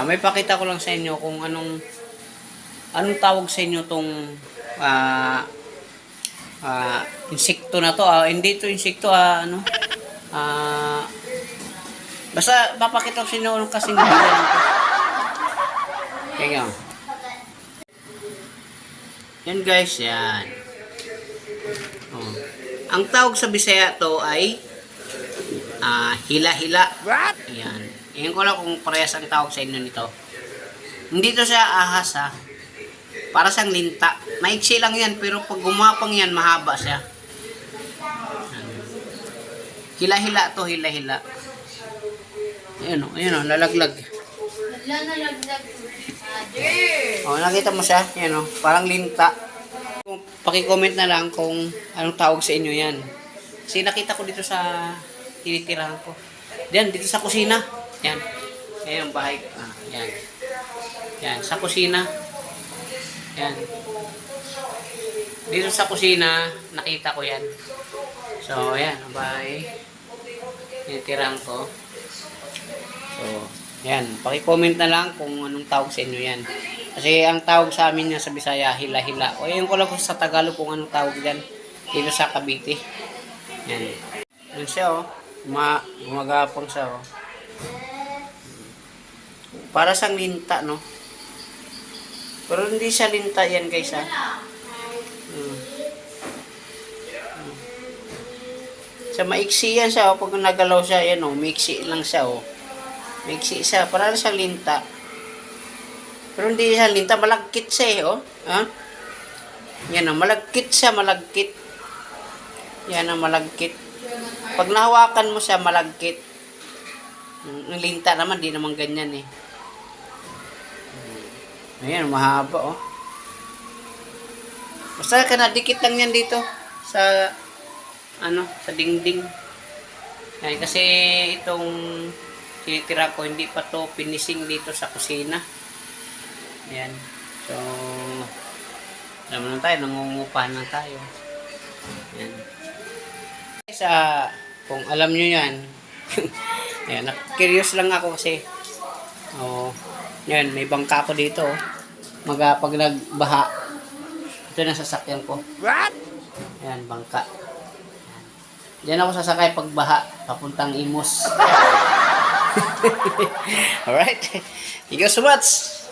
May pakita ko lang sa inyo kung anong tawag sa inyo tong ah, insekto na to. Hindi to insekto, basta papakita ko sa inyo anong kasing bilang to. Kaya yan guys, yan. Oh. Ang tawag sa Bisaya to ay hila-hila. What? Ayan. Ayan ko lang kung parehas ang tawag sa inyo nito. Hindi to siya ahas Para siyang linta. Maiksi lang yan, pero pag gumapang yan, mahaba siya. Hila-hila to, hila-hila. Ayan o, lalaglag. Nalaglag. Nakita mo siya? Ayan o, parang linta. Paki-comment na lang kung anong tawag sa inyo yan. Kasi nakita ko dito sa tinitirahan ko. Diyan, dito sa kusina. Yan. Yan ang bahay. Yan. Yan, sa kusina. Yan. Dito sa kusina, nakita ko yan. So, yan, ang bahay. Tinitirahan ko. So, yan. Paki-comment na lang kung anong tawag sa inyo yan. Kasi ang tawag sa amin yan sa Bisaya, hila-hila. O yun ko lang sa Tagalog kung anong tawag yan. Dito sa Cavite. Yan. Yan siya gumagapang siya Para siyang linta, no? Pero hindi siya linta yan guys Sa maiksi yan siya pag nagalaw siya yan maiksi lang siya maiksi siya, para siyang linta. Pero hindi siya linta, malagkit siya Yan malagkit siya, malagkit. Yan malagkit. Pag nahawakan mo siya, malagkit. Ang linta naman, di naman ganyan Ayan, mahaba Basta ka nadikit lang yan dito sa sa dingding. Yan, kasi itong tinitira ko, hindi pa to finishing dito sa kusina. Ayan. So, alam na tayo, nangungupahan lang tayo. Ayan. Guys, kung alam nyo yan, ayan, curious lang ako kasi, yan, may bangka ako dito. Pag nagbaha, ito na sasakyan ko. What? Ayan, bangka. Diyan ako sasakay pag baha, papuntang Imus. Alright. Thank you so much.